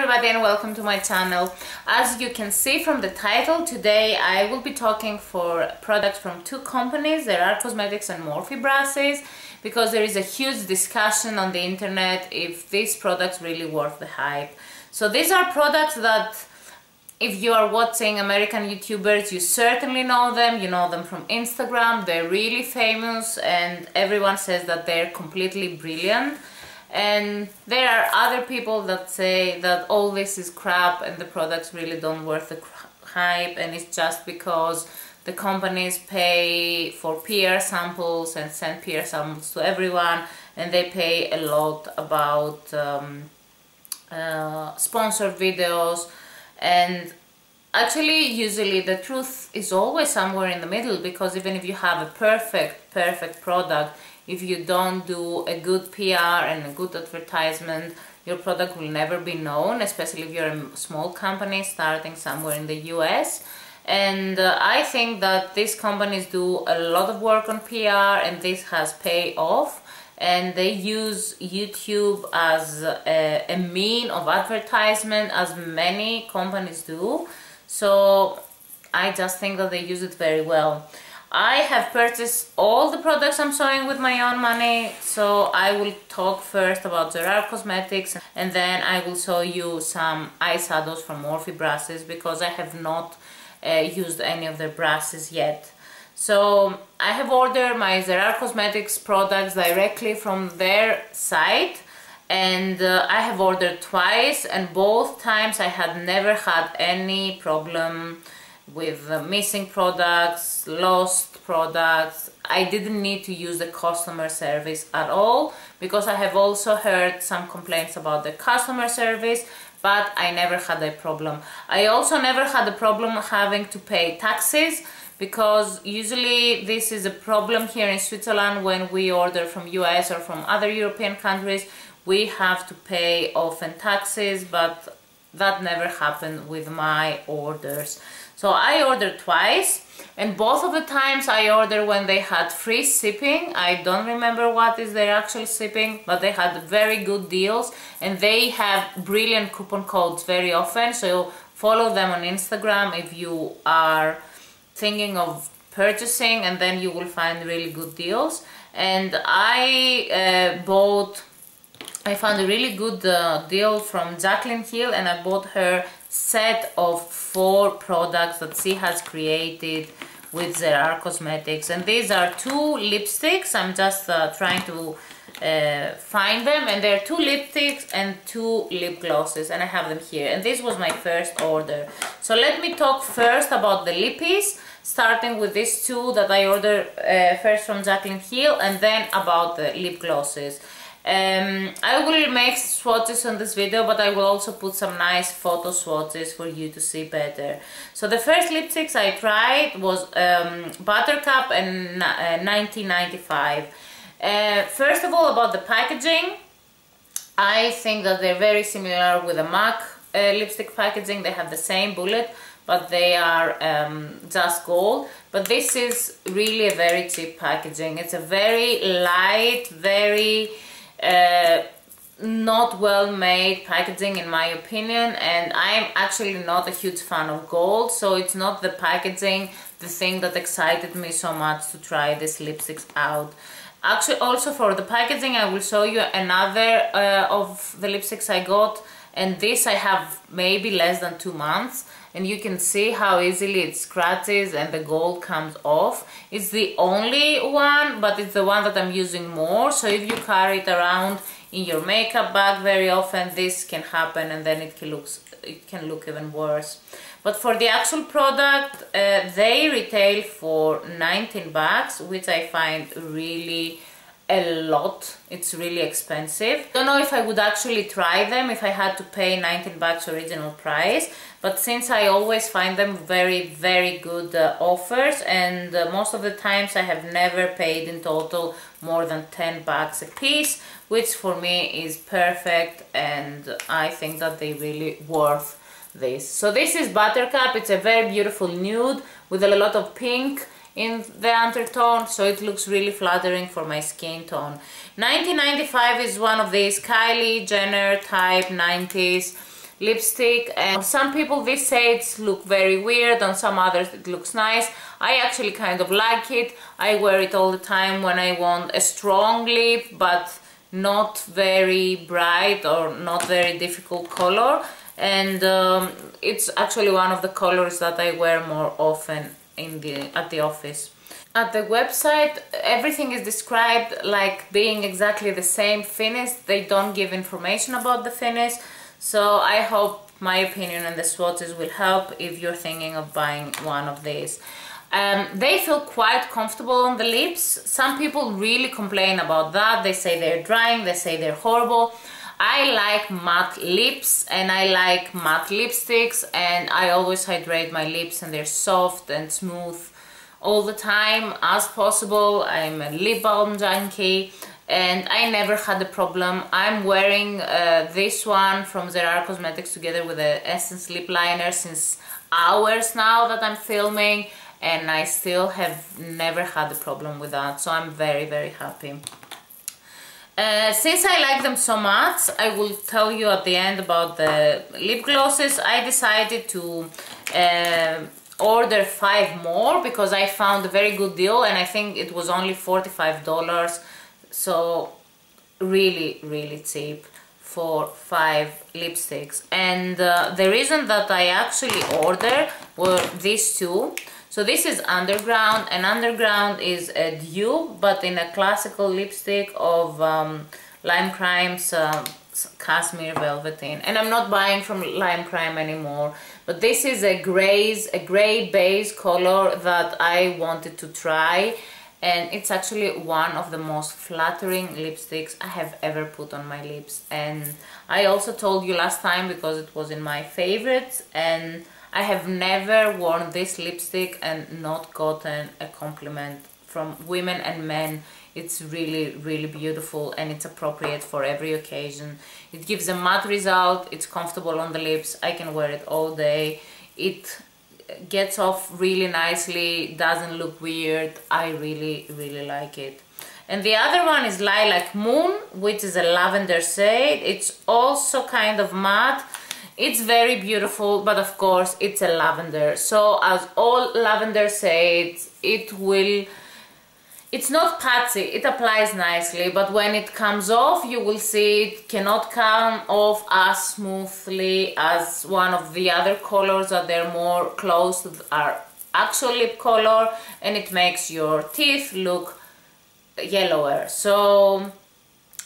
everybody and welcome to my channel. As you can see from the title, today I will be talking for products from two companies, Gerard Cosmetics and Morphe brushes, because there is a huge discussion on the internet if these products really worth the hype. So these are products that if you are watching American YouTubers, you certainly know them. You know them from Instagram. They're really famous and everyone says that they're completely brilliant. And there are other people that say that all this is crap and the products really don't worth the hype, and it's just because the companies pay for PR samples and send PR samples to everyone, and they pay a lot about sponsored videos. And actually, usually the truth is always somewhere in the middle, because even if you have a perfect product, if you don't do a good PR and a good advertisement, your product will never be known, especially if you're a small company starting somewhere in the US. And I think that these companies do a lot of work on PR, and this has paid off. And they use YouTube as a mean of advertisement, as many companies do. So I just think that they use it very well. I have purchased all the products I'm showing with my own money, so I will talk first about Gerard Cosmetics, and then I will show you some eyeshadows from Morphe brushes, because I have not used any of their brushes yet. So I have ordered my Gerard Cosmetics products directly from their site, and I have ordered twice, and both times I had never had any problem with missing products, lost products. I didn't need to use the customer service at all, because I have also heard some complaints about the customer service, but I never had a problem. I also never had a problem having to pay taxes, because usually this is a problem here in Switzerland when we order from US or from other European countries. We have to pay often taxes, but that never happened with my orders. So I ordered twice, and both of the times I ordered when they had free shipping. I don't remember what is their actual shipping, but they had very good deals, and they have brilliant coupon codes very often. So follow them on Instagram if you are thinking of purchasing, and then you will find really good deals. And I found a really good deal from Jacqueline Hill, and I bought her set of 4 products that she has created with Gerard Cosmetics. And these are 2 lipsticks. I'm just trying to find them, and there are 2 lipsticks and 2 lip glosses, and I have them here. And this was my first order. So let me talk first about the lippies, starting with these 2 that I ordered first from Jacqueline Hill, and then about the lip glosses. I will make swatches on this video, but I will also put some nice photo swatches for you to see better. So the first lipsticks I tried was Buttercup and 1995. First of all, about the packaging, I think that they're very similar with the MAC lipstick packaging. They have the same bullet, but they are just gold. But this is really a very cheap packaging. It's a very light, very not well made packaging in my opinion, and I'm actually not a huge fan of gold, so it's not the packaging the thing that excited me so much to try these lipsticks out. Actually, also for the packaging, I will show you another of the lipsticks I got, and this I have maybe less than 2 months, and you can see how easily it scratches and the gold comes off. It's the only one, but it's the one that I'm using more, so if you carry it around in your makeup bag very often, this can happen, and then it can look even worse. But for the actual product, they retail for 19 bucks, which I find really a lot. It's really expensive. Don't know if I would actually try them if I had to pay 19 bucks original price, but since I always find them very good offers, and most of the times I have never paid in total more than 10 bucks a piece, which for me is perfect, and I think that they really worth this. So this is Buttercup. It's a very beautiful nude with a lot of pink in the undertone, so it looks really flattering for my skin tone. 1995 is one of these Kylie Jenner type 90s lipstick, and some people these shades look very weird, on some others it looks nice. I actually kind of like it. I wear it all the time when I want a strong lip but not very bright or not very difficult color, and it's actually one of the colors that I wear more often at the office. At the website, everything is described like being exactly the same finish. They don't give information about the finish, so I hope my opinion on the swatches will help if you're thinking of buying one of these. They feel quite comfortable on the lips. Some people really complain about that. They say they're drying, they say they're horrible. I like matte lips and I like matte lipsticks, and I always hydrate my lips and they're soft and smooth all the time as possible. I'm a lip balm junkie and I never had a problem. I'm wearing this one from Gerard Cosmetics together with the Essence lip liner since hours now that I'm filming, and I still have never had a problem with that, so I'm very, very happy. Since I like them so much, I will tell you at the end about the lip glosses. I decided to order 5 more because I found a very good deal, and I think it was only $45, so really, really cheap for 5 lipsticks. And the reason that I actually ordered were these two. So this is Underground, and Underground is a dupe but in a classical lipstick of Lime Crime's Cashmere Velveteen. And I'm not buying from Lime Crime anymore, but this is a gray beige color that I wanted to try, and it's actually one of the most flattering lipsticks I have ever put on my lips. And I also told you last time because it was in my favorites, and I have never worn this lipstick and not gotten a compliment from women and men. It's really, really beautiful and it's appropriate for every occasion. It gives a matte result, it's comfortable on the lips, I can wear it all day. It gets off really nicely, doesn't look weird. I really, really like it. And the other one is Lilac Moon, which is a lavender shade. It's also kind of matte. It's very beautiful, but of course it's a lavender. So as all lavender shades, it's not patchy, it applies nicely, but when it comes off, you will see it cannot come off as smoothly as one of the other colors that they're more close to our actual lip color, and it makes your teeth look yellower. So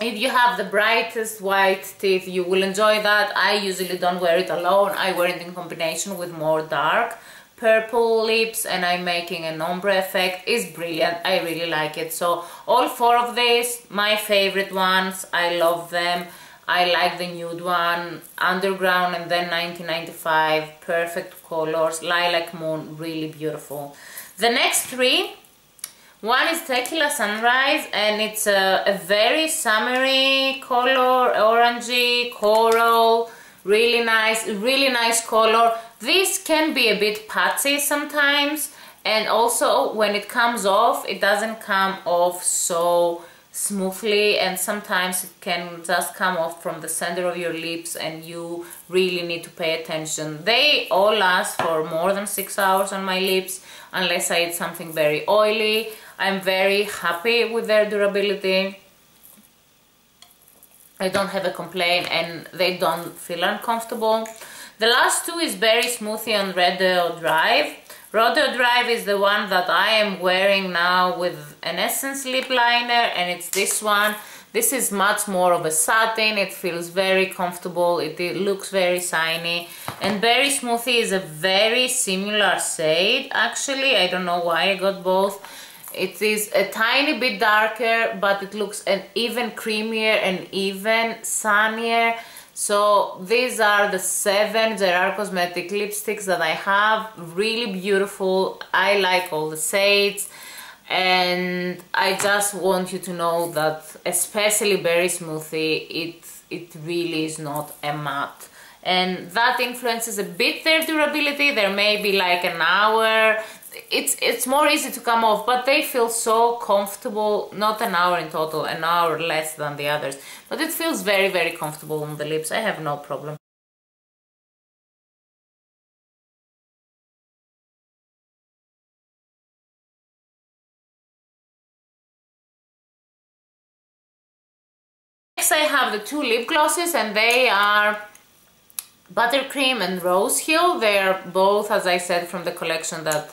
if you have the brightest white teeth, you will enjoy that. I usually don't wear it alone. I wear it in combination with more dark purple lips, and I'm making an ombre effect. It's brilliant. I really like it. So all 4 of these, my favorite ones. I love them. I like the nude one, Underground, and then 1995, perfect colors. Lilac Moon, really beautiful. The next 3, one is Tequila Sunrise, and it's a very summery color, orangey, coral, really nice color. This can be a bit patchy sometimes, and also when it comes off, it doesn't come off so smoothly, and sometimes it can just come off from the center of your lips and you really need to pay attention. They all last for more than 6 hours on my lips unless I eat something very oily. I'm very happy with their durability. I don't have a complaint and they don't feel uncomfortable. The last 2 is Berry Smoothie and Rodeo Drive. Rodeo Drive is the one that I am wearing now with an Essence lip liner, and it's this one. This is much more of a satin. It feels very comfortable. It looks very shiny. And Berry Smoothie is a very similar shade. Actually, I don't know why I got both. It is a tiny bit darker, but it looks an even creamier and even sunnier. So these are the 7 Gerard Cosmetics lipsticks that I have. Really beautiful. I like all the shades, and I just want you to know that especially Berry Smoothie, it really is not a matte, and that influences a bit their durability. There may be like an hour. It's more easy to come off, but they feel so comfortable. Not an hour in total, an hour less than the others, but it feels very, very comfortable on the lips. I have no problem. Next I have the two lip glosses, and they are Buttercream and Rose Hill. They're both, as I said, from the collection that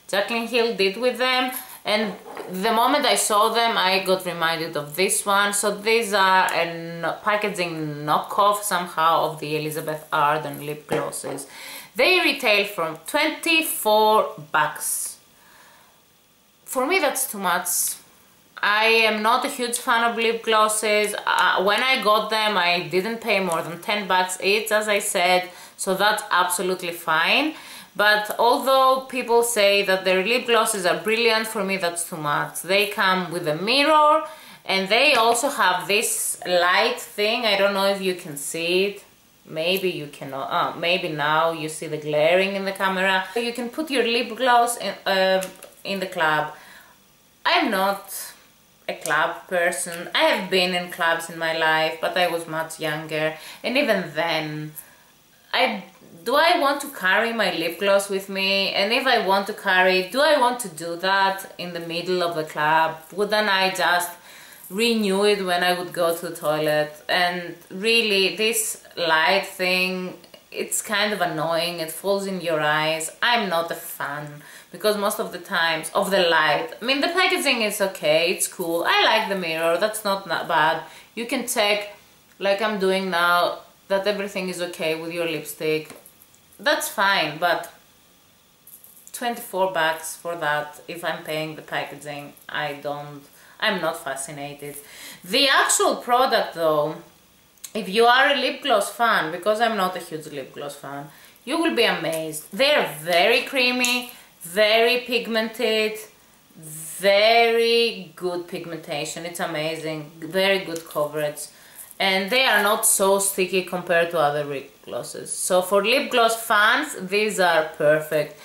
Jaclyn Hill did with them. And the moment I saw them, I got reminded of this one. So these are a packaging knockoff somehow of the Elizabeth Arden lip glosses. They retail from $24. For me, that's too much. I am not a huge fan of lip glosses. When I got them, I didn't pay more than $10 each, as I said, so that's absolutely fine. But although people say that their lip glosses are brilliant, for me that's too much. They come with a mirror, and they also have this light thing. I don't know if you can see it. Maybe you cannot. Maybe now you see the glaring in the camera. You can put your lip gloss in the club. I'm not a club person. I have been in clubs in my life, but I was much younger, and even then do I want to carry my lip gloss with me? And if I want to carry it, do I want to do that in the middle of the club? Wouldn't I just renew it when I would go to the toilet? And really, this light thing, it's kind of annoying. It falls in your eyes. I'm not a fan, because most of the times of the light, I mean, the packaging is okay, it's cool. I like the mirror, that's not bad. You can check, like I'm doing now, that everything is okay with your lipstick. That's fine, but $24 for that, if I'm paying the packaging, I'm not fascinated. The actual product though, if you are a lip gloss fan, because I'm not a huge lip gloss fan, you will be amazed. They're very creamy, very pigmented, very good pigmentation. It's amazing, very good coverage. And they are not so sticky compared to other lip glosses. So for lip gloss fans, these are perfect.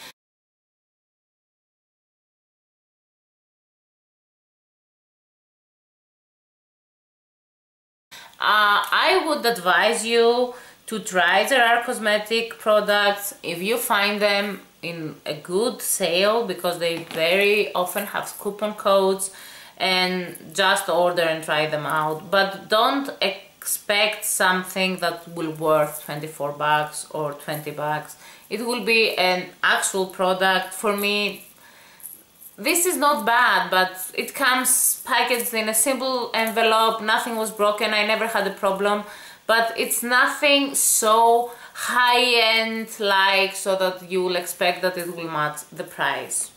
I would advise you to try Gerard cosmetic products if you find them in a good sale, because they very often have coupon codes, and just order and try them out. But don't expect something that will worth $24 or $20. It will be an actual product. For me, this is not bad, but it comes packaged in a simple envelope. Nothing was broken, I never had a problem, but it's nothing so high-end like so that you will expect that it will match the price.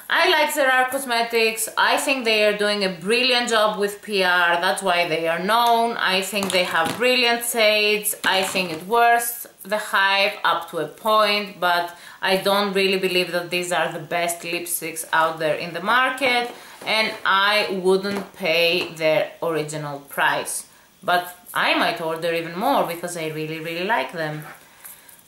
I like Gerard Cosmetics. I think they are doing a brilliant job with PR. That's why they are known. I think they have brilliant shades. I think it worth the hype up to a point, but I don't really believe that these are the best lipsticks out there in the market, and I wouldn't pay their original price. But I might order even more because I really like them.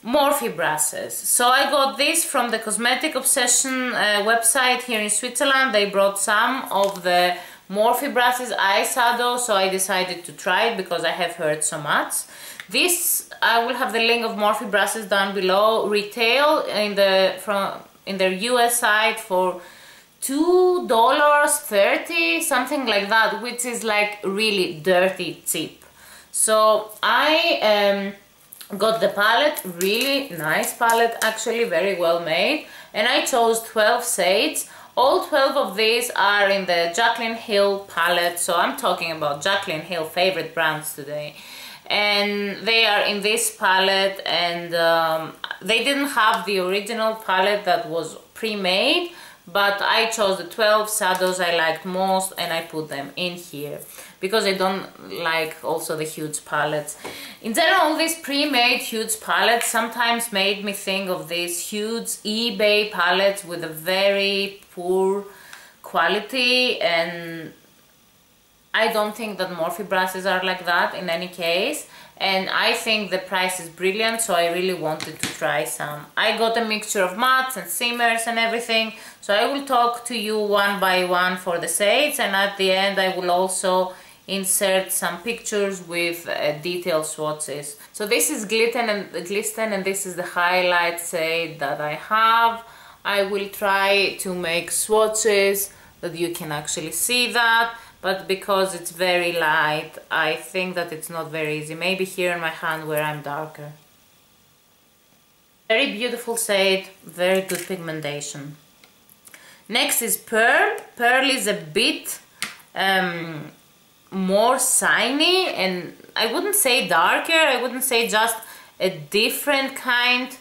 Morphe brushes. So I got this from the Cosmetic Obsession website here in Switzerland. They brought some of the Morphe brushes eyeshadow, so I decided to try it because I have heard so much. This, I will have the link of Morphe brushes down below. Retail in their US site for $2.30, something like that, which is like really dirty cheap. So I got the palette, really nice palette, actually very well made, and I chose 12 shades. All 12 of these are in the Jaclyn Hill palette, so I'm talking about Jaclyn Hill favorite brands today. And they are in this palette, and they didn't have the original palette that was pre-made, but I chose the 12 shadows I liked most and I put them in here because I don't like also the huge palettes. In general, these pre-made huge palettes sometimes made me think of these huge eBay palettes with a very poor quality, and I don't think that Morphe brushes are like that in any case. And I think the price is brilliant, so I really wanted to try some. I got a mixture of mattes and shimmers and everything, so I will talk to you one by one for the shades, and at the end I will also insert some pictures with detailed swatches. So this is Glisten, and this is the highlight shade that I have. I will try to make swatches that you can actually see that, but because it's very light, I think that it's not very easy. Maybe here in my hand where I'm darker. Very beautiful shade, very good pigmentation. Next is Pearl. Pearl is a bit more shiny, and I wouldn't say darker, I wouldn't say, just a different kind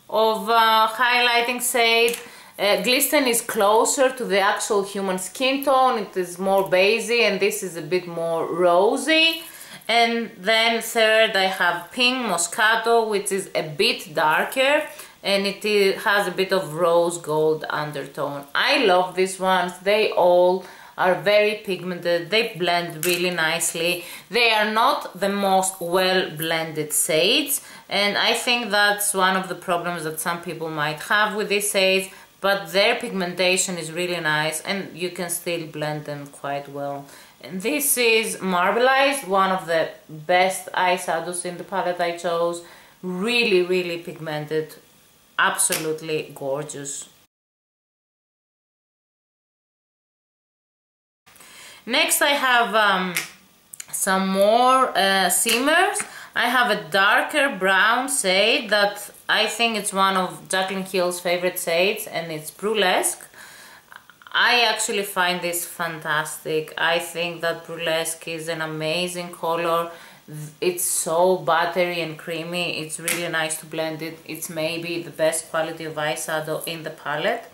of highlighting shade. Glisten is closer to the actual human skin tone, it is more basey, and this is a bit more rosy. And then third I have Pink Moscato, which is a bit darker, and it has a bit of rose gold undertone. I love these ones, they all are very pigmented, they blend really nicely. They are not the most well blended shades, and I think that's one of the problems that some people might have with these shades, but their pigmentation is really nice and you can still blend them quite well. And this is Marbleized, one of the best eyeshadows in the palette I chose. Really, really pigmented, absolutely gorgeous. Next I have some more shimmers. I have a darker brown shade that I think it's one of Jaclyn Hill's favorite shades, and it's Burlesque. I actually find this fantastic. I think that Burlesque is an amazing color. It's so buttery and creamy. It's really nice to blend it. It's maybe the best quality of eyeshadow in the palette.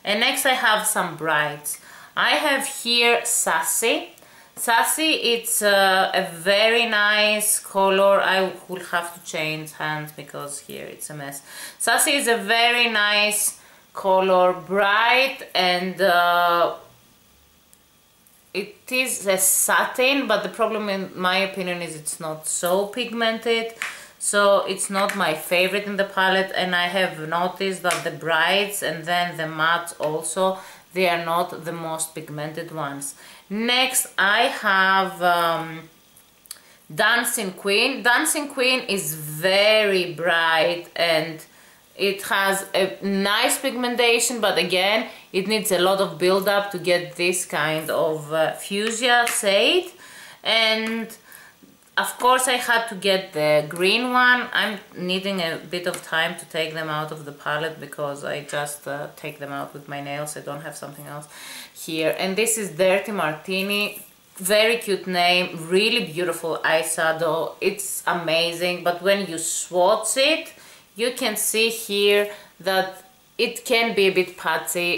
And next I have some brights. I have here Sassy. Sassy, it's a very nice color. I will have to change hands because here it's a mess. Sassy is a very nice color, bright, and it is a satin, but the problem in my opinion is it's not so pigmented, so it's not my favorite in the palette. And I have noticed that the brights and then the mattes also, they are not the most pigmented ones. Next I have Dancing Queen. Dancing Queen is very bright and it has a nice pigmentation, but again it needs a lot of build up to get this kind of fuchsia shade. And of course I had to get the green one. I'm needing a bit of time to take them out of the palette because I just take them out with my nails. I don't have something else here. And this is Dirty Martini. Very cute name, really beautiful eyeshadow. It's amazing, but when you swatch it, you can see here that it can be a bit patchy.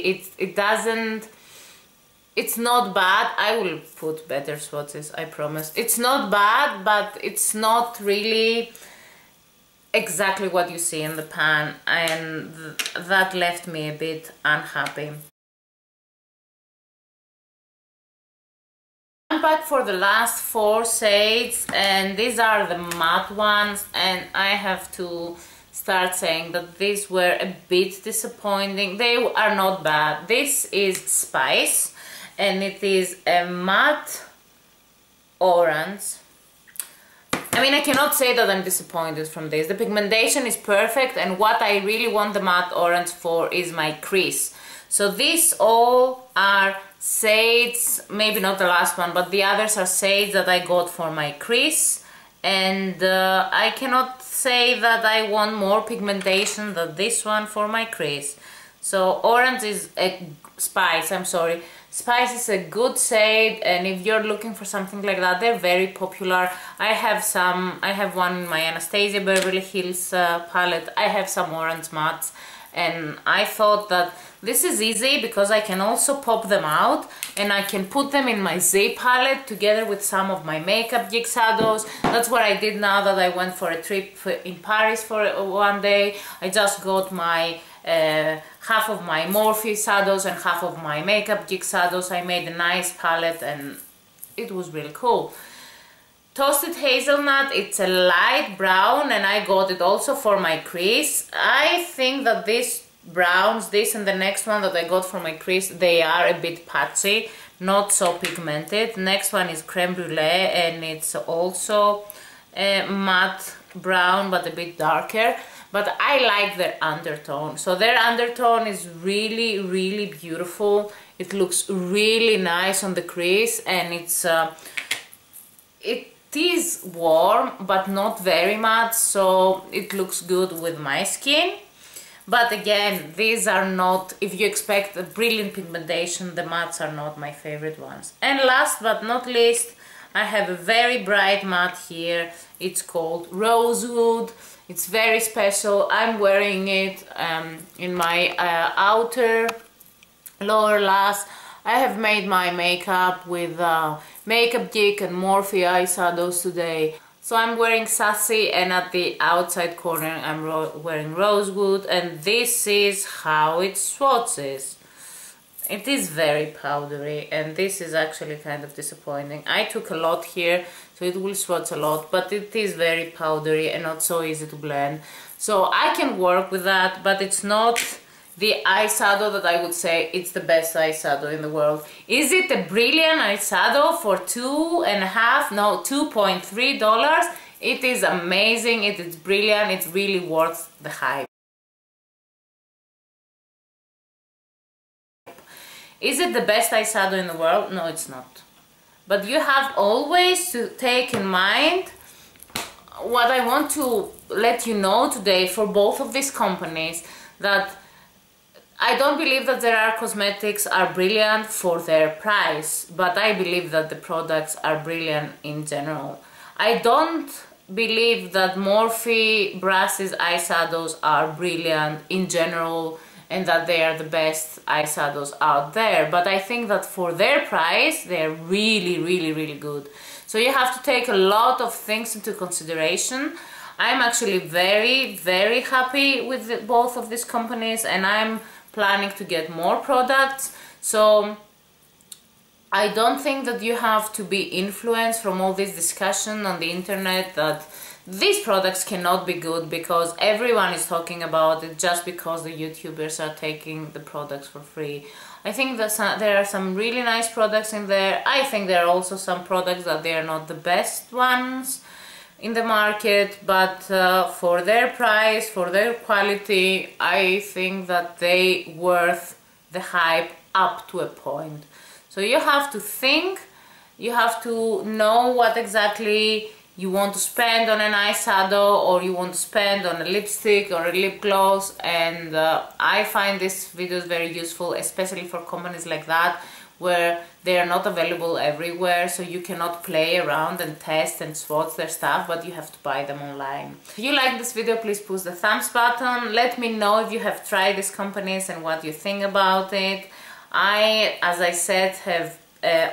It's not bad. I will put better swatches, I promise. It's not bad, but it's not really exactly what you see in the pan, and that left me a bit unhappy. I'm back for the last 4 shades, and these are the matte ones, and I have to start saying that these were a bit disappointing. They are not bad. This is Spice, and it is a matte orange. I mean, I cannot say that I'm disappointed from this. The pigmentation is perfect, and what I really want the matte orange for is my crease. So these all are shades, maybe not the last one, but the others are shades that I got for my crease. And I cannot say that I want more pigmentation than this one for my crease. So orange is a Spice, I'm sorry. Spice is a good shade, and if you're looking for something like that, they're very popular. I have one in my Anastasia Beverly Hills palette. I have some orange mattes, and I thought that this is easy because I can also pop them out and I can put them in my Z palette together with some of my makeup jig shadows. That's what I did now that I went for a trip in Paris for one day. I just got my half of my Morphe shadows and half of my makeup jig shadows. I made a nice palette and it was really cool. Toasted Hazelnut, it's a light brown, and I got it also for my crease. I think that these browns, this and the next one that I got for my crease, they are a bit patchy, not so pigmented. Next one is Creme Brulee, and it's also a matte brown but a bit darker, but I like their undertone. So their undertone is really, really beautiful. It looks really nice on the crease, and it is warm but not very much, so it looks good with my skin. But again, these are not, if you expect a brilliant pigmentation, the mattes are not my favorite ones. And last but not least, I have a very bright matte here. It's called Rosewood. It's very special. I'm wearing it in my outer lower lash. I have made my makeup with Makeup Geek and Morphe eyeshadows today. So I'm wearing Sassy, and at the outside corner I'm wearing Rosewood, and this is how it swatches. It is very powdery, and this is actually kind of disappointing. I took a lot here, so it will swatch a lot, but it is very powdery and not so easy to blend. So I can work with that, but it's not the eyeshadow that I would say it's the best eyeshadow in the world. Is it a brilliant eyeshadow for $2.3? It is amazing, it is brilliant, it's really worth the hype. Is it the best eyeshadow in the world? No, it's not. But you have always to take in mind what I want to let you know today for both of these companies, that I don't believe that their cosmetics are brilliant for their price, but I believe that the products are brilliant in general. I don't believe that Morphe brushes eyeshadows are brilliant in general and that they are the best eyeshadows out there, but I think that for their price they're really, really, really good. So you have to take a lot of things into consideration. I'm actually very, very happy with both of these companies, and I'm planning to get more products. So I don't think that you have to be influenced from all this discussion on the internet that these products cannot be good because everyone is talking about it just because the YouTubers are taking the products for free. I think that there are some really nice products in there. I think there are also some products that they are not the best ones in the market, but for their price, for their quality, I think that they worth the hype up to a point. So you have to think, you have to know what exactly you want to spend on an eyeshadow, or you want to spend on a lipstick or a lip gloss, and I find these videos very useful, especially for companies like that where they are not available everywhere, so you cannot play around and test and swatch their stuff, but you have to buy them online. If you like this video, please push the thumbs button. Let me know if you have tried these companies and what you think about it. I, as I said, have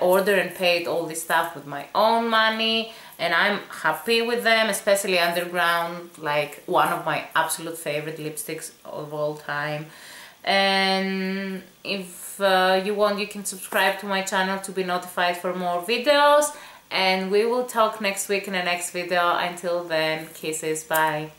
ordered and paid all this stuff with my own money, and I'm happy with them, especially Underground, like one of my absolute favorite lipsticks of all time. And if you want, you can subscribe to my channel to be notified for more videos, and we will talk next week in the next video. Until then, kisses, bye.